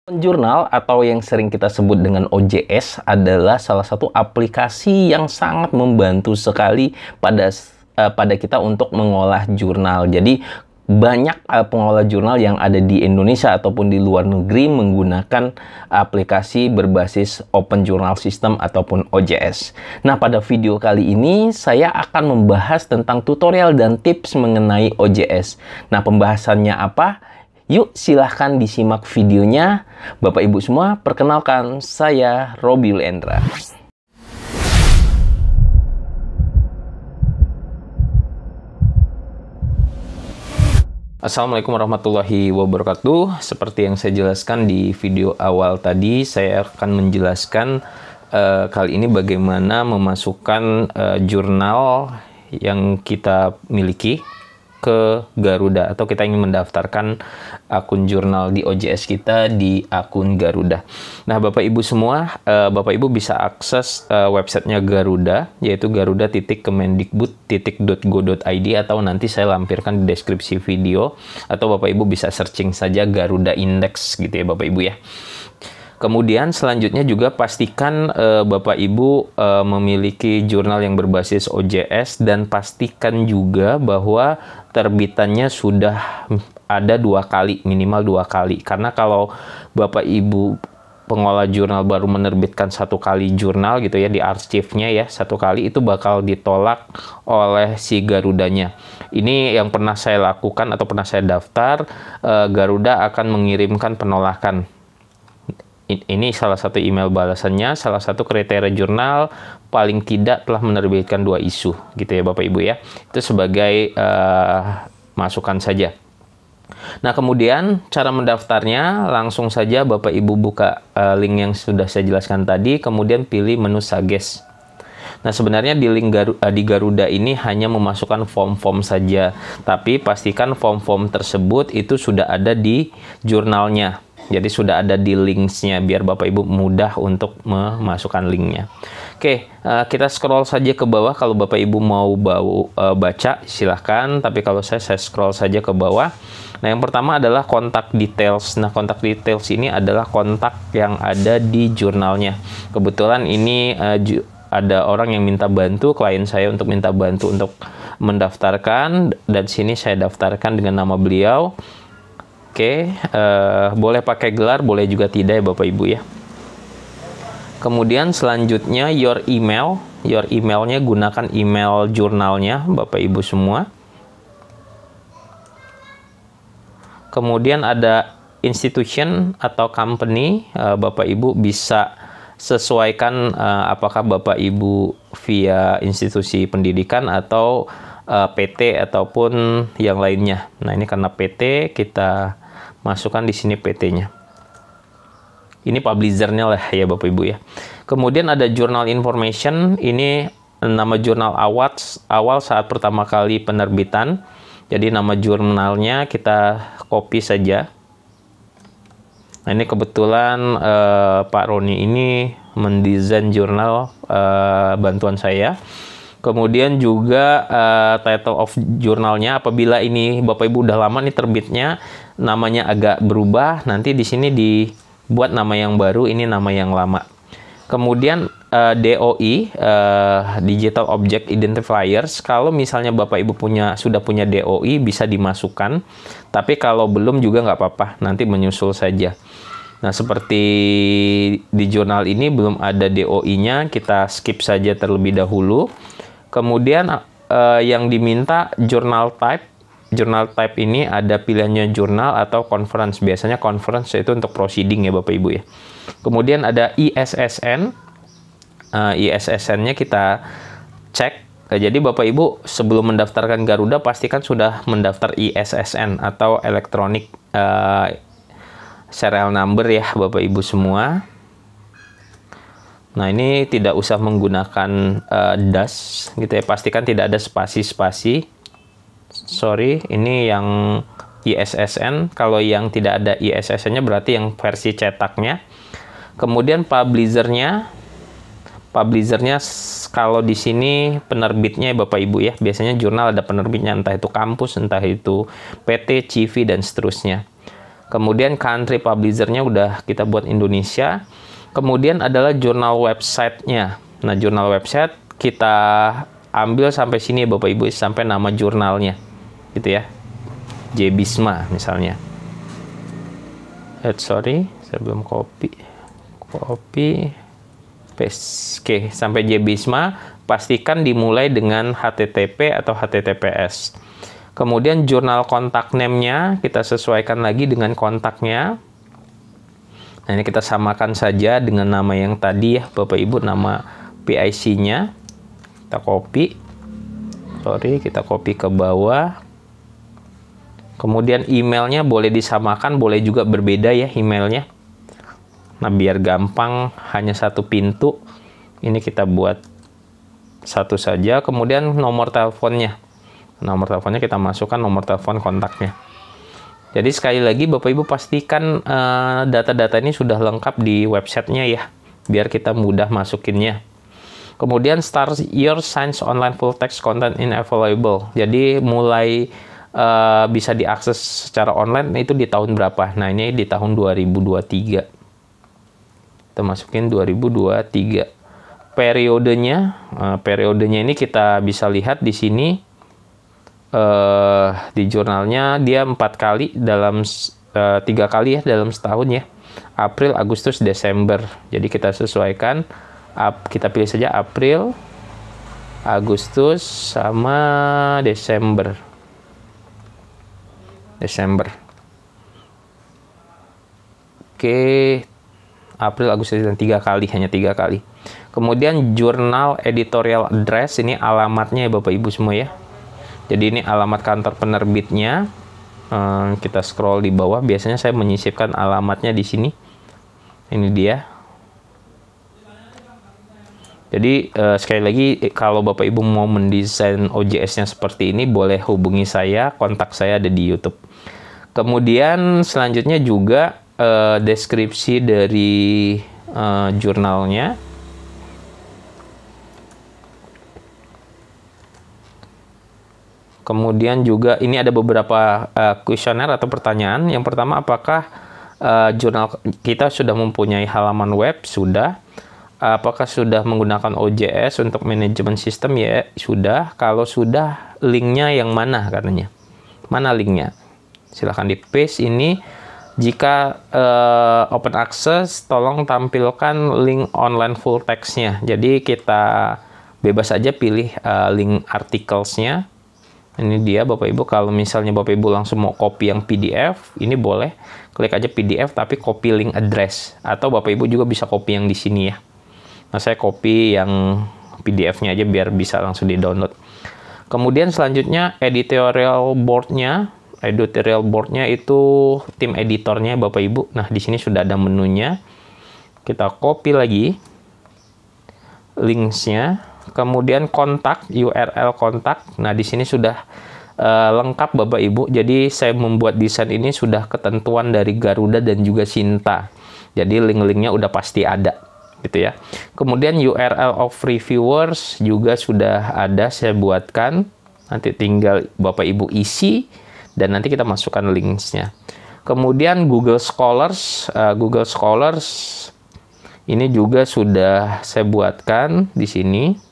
Jurnal atau yang sering kita sebut dengan OJS adalah salah satu aplikasi yang sangat membantu sekali pada kita untuk mengolah jurnal. Jadi banyak pengolah jurnal yang ada di Indonesia ataupun di luar negeri menggunakan aplikasi berbasis Open Journal System ataupun OJS. Nah, pada video kali ini saya akan membahas tentang tutorial dan tips mengenai OJS. Nah, pembahasannya apa? Yuk, silahkan disimak videonya. Bapak Ibu semua, perkenalkan saya Robi Lendra. Assalamualaikum warahmatullahi wabarakatuh. Seperti yang saya jelaskan di video awal tadi, saya akan menjelaskan kali ini bagaimana memasukkan jurnal yang kita miliki ke Garuda, atau kita ingin mendaftarkan akun jurnal di OJS kita di akun Garuda. Nah, Bapak Ibu semua, Bapak Ibu bisa akses websitenya Garuda, yaitu garuda.kemendikbud.go.id, atau nanti saya lampirkan di deskripsi video, atau Bapak Ibu bisa searching saja Garuda Index gitu ya Bapak Ibu ya. Kemudian selanjutnya juga pastikan Bapak Ibu memiliki jurnal yang berbasis OJS, dan pastikan juga bahwa terbitannya sudah ada 2 kali, minimal 2 kali. Karena kalau Bapak Ibu pengolah jurnal baru menerbitkan 1 kali jurnal gitu ya, di arsipnya ya 1 kali, itu bakal ditolak oleh si Garudanya. Ini yang pernah saya lakukan atau pernah saya daftar, Garuda akan mengirimkan penolakan. Ini salah satu email balasannya, salah satu kriteria jurnal paling tidak telah menerbitkan 2 isu gitu ya Bapak Ibu ya. Itu sebagai masukan saja. Nah, kemudian cara mendaftarnya langsung saja Bapak Ibu buka link yang sudah saya jelaskan tadi, kemudian pilih menu Suggest. Nah, sebenarnya di link di Garuda ini hanya memasukkan form-form saja, tapi pastikan form-form tersebut itu sudah ada di jurnalnya. Jadi sudah ada di links-nya biar Bapak Ibu mudah untuk memasukkan linknya. Oke, kita scroll saja ke bawah. Kalau Bapak Ibu mau baca silahkan, tapi kalau saya scroll saja ke bawah. Nah, yang pertama adalah kontak details. Nah, kontak details ini adalah kontak yang ada di jurnalnya. Kebetulan ini ada orang yang minta bantu, klien saya untuk minta bantu untuk mendaftarkan, dan sini saya daftarkan dengan nama beliau. Oke, boleh pakai gelar, boleh juga tidak ya Bapak Ibu ya. Kemudian selanjutnya your email. Your emailnya gunakan email jurnalnya Bapak Ibu semua. Kemudian ada institution atau company. Bapak Ibu bisa sesuaikan apakah Bapak Ibu via institusi pendidikan atau PT ataupun yang lainnya. Nah, ini karena PT, kita masukkan di sini PT-nya. Ini publisher-nya lah ya Bapak Ibu ya. Kemudian ada journal information. Ini nama jurnal awal saat pertama kali penerbitan. Jadi nama jurnalnya kita copy saja. Nah, ini kebetulan Pak Roni ini mendesain jurnal bantuan saya. Kemudian juga title of jurnalnya, apabila ini Bapak Ibu udah lama nih terbitnya, namanya agak berubah, nanti di sini dibuat nama yang baru, ini nama yang lama. Kemudian DOI, Digital Object Identifiers. Kalau misalnya Bapak Ibu sudah punya DOI, bisa dimasukkan. Tapi kalau belum juga nggak apa-apa, nanti menyusul saja. Nah, seperti di jurnal ini belum ada DOI-nya, kita skip saja terlebih dahulu. Kemudian yang diminta journal type. Journal type ini ada pilihannya jurnal atau conference. Biasanya conference itu untuk proceeding ya Bapak Ibu ya. Kemudian ada ISSN. ISSN-nya kita cek. Jadi Bapak Ibu sebelum mendaftarkan Garuda pastikan sudah mendaftar ISSN atau Electronic Serial Number ya Bapak Ibu semua. Nah, ini tidak usah menggunakan DAS gitu ya. Pastikan tidak ada spasi-spasi. Sorry, ini yang ISSN. Kalau yang tidak ada ISSN-nya berarti yang versi cetaknya. Kemudian publisher-nya. Publisher-nya kalau di sini penerbitnya Bapak Ibu ya. Biasanya jurnal ada penerbitnya, entah itu kampus, entah itu PT, CV, dan seterusnya. Kemudian country publisher-nya udah kita buat Indonesia. Kemudian adalah jurnal website-nya. Nah, jurnal website kita ambil sampai sini ya Bapak Ibu, sampai nama jurnalnya. Gitu ya. JBISMA misalnya. Sorry, saya belum copy. Paste. Oke, sampai JBISMA, pastikan dimulai dengan HTTP atau HTTPS. Kemudian jurnal kontak name-nya kita sesuaikan lagi dengan kontaknya. Nah, ini kita samakan saja dengan nama yang tadi ya Bapak Ibu, nama PIC-nya. Kita copy. Kita copy ke bawah. Kemudian emailnya boleh disamakan, boleh juga berbeda ya emailnya. Nah, biar gampang hanya satu pintu. Ini kita buat satu saja. Kemudian nomor teleponnya. Nomor teleponnya kita masukkan nomor telepon kontaknya. Jadi sekali lagi Bapak Ibu pastikan data-data ini sudah lengkap di websitenya ya, biar kita mudah masukinnya. Kemudian start your Science Online Full Text Content in Available. Jadi mulai bisa diakses secara online itu di tahun berapa? Nah, ini di tahun 2023. Kita masukin 2023. Periodenya ini kita bisa lihat di sini. Di jurnalnya dia 4 kali dalam 3 kali ya dalam setahun ya, April, Agustus, Desember. Jadi kita sesuaikan, kita pilih saja April, Agustus sama Desember. Oke, April, Agustus, dan 3 kali, hanya 3 kali. Kemudian jurnal editorial address, ini alamatnya ya Bapak Ibu semua ya. Jadi ini alamat kantor penerbitnya. Kita scroll di bawah. Biasanya saya menyisipkan alamatnya di sini. Ini dia. Jadi sekali lagi, kalau Bapak Ibu mau mendesain OJS-nya seperti ini, boleh hubungi saya. Kontak saya ada di YouTube. Kemudian selanjutnya juga deskripsi dari jurnalnya. Kemudian juga ini ada beberapa kuesioner atau pertanyaan. Yang pertama, apakah jurnal kita sudah mempunyai halaman web? Sudah. Apakah sudah menggunakan OJS untuk manajemen sistem? Ya, sudah. Kalau sudah, linknya yang mana katanya? Mana linknya? Silahkan di paste ini. Jika open access, tolong tampilkan link online full text-nya. Jadi kita bebas aja pilih link articles-nya. Ini dia Bapak Ibu, kalau misalnya Bapak Ibu langsung mau copy yang PDF, ini boleh klik aja PDF tapi copy link address, atau Bapak Ibu juga bisa copy yang di sini ya. Nah, saya copy yang PDF-nya aja biar bisa langsung di-download. Kemudian selanjutnya editorial board-nya. Editorial board-nya itu tim editornya Bapak Ibu. Nah, di sini sudah ada menunya. Kita copy lagi links-nya. Kemudian kontak, URL kontak. Nah, di sini sudah lengkap Bapak Ibu. Jadi saya membuat desain ini sudah ketentuan dari Garuda dan juga Sinta. Jadi link-linknya udah pasti ada, gitu ya. Kemudian URL of reviewers juga sudah ada, saya buatkan. Nanti tinggal Bapak Ibu isi dan nanti kita masukkan linksnya. Kemudian Google Scholars, ini juga sudah saya buatkan di sini.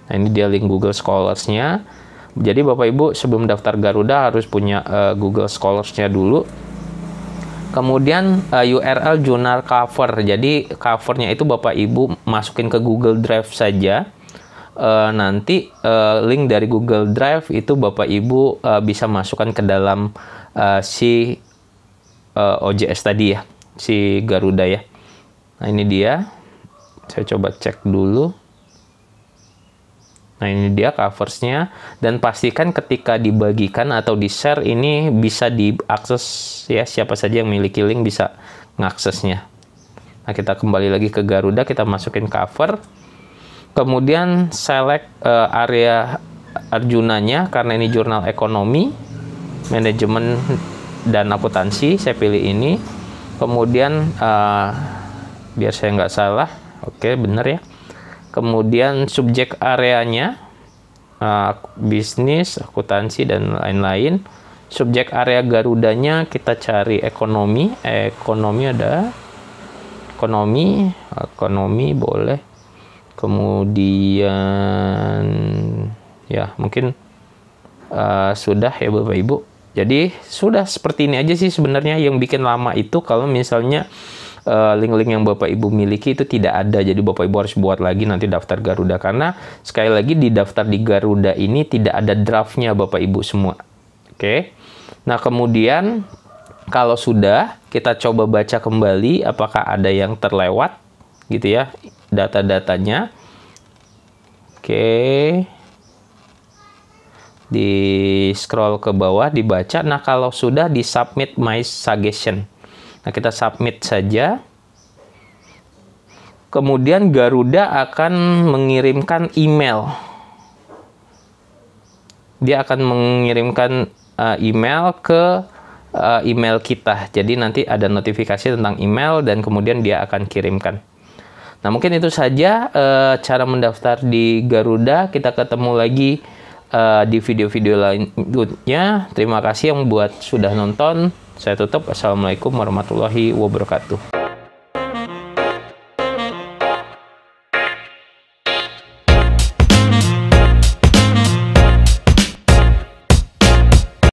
Nah, ini dia link Google Scholars-nya. Jadi Bapak Ibu sebelum daftar Garuda harus punya Google Scholars-nya dulu. Kemudian URL jurnal cover. Jadi covernya itu Bapak Ibu masukin ke Google Drive saja. Nanti link dari Google Drive itu Bapak Ibu bisa masukkan ke dalam si OJS tadi ya, si Garuda ya. Nah, ini dia. Saya coba cek dulu. Nah, ini dia coversnya, dan pastikan ketika dibagikan atau di-share ini bisa diakses ya, siapa saja yang memiliki link bisa mengaksesnya. Nah, kita kembali lagi ke Garuda, kita masukin cover. Kemudian select area Arjunanya, karena ini jurnal ekonomi, manajemen dan akuntansi, saya pilih ini. Kemudian biar saya nggak salah, oke bener ya. Kemudian subjek areanya bisnis, akuntansi, dan lain-lain. Subjek area Garudanya kita cari ekonomi. Ekonomi ada. Ekonomi boleh. Kemudian ya mungkin sudah ya Bapak Ibu. Jadi sudah seperti ini aja sih sebenarnya. Yang bikin lama itu kalau misalnya link-link yang Bapak Ibu miliki itu tidak ada. Jadi Bapak Ibu harus buat lagi nanti daftar Garuda. Karena sekali lagi di daftar di Garuda ini tidak ada draftnya Bapak Ibu semua. Oke. Nah kemudian kalau sudah, kita coba baca kembali apakah ada yang terlewat gitu ya data-datanya. Oke. Di scroll ke bawah dibaca. Nah kalau sudah di submit my suggestion. Nah, kita submit saja. Kemudian Garuda akan mengirimkan email. Dia akan mengirimkan email ke email kita. Jadi nanti ada notifikasi tentang email dan kemudian dia akan kirimkan. Nah, mungkin itu saja cara mendaftar di Garuda. Kita ketemu lagi di video-video lainnya. Terima kasih yang buat sudah nonton. Saya tutup. Assalamualaikum warahmatullahi wabarakatuh.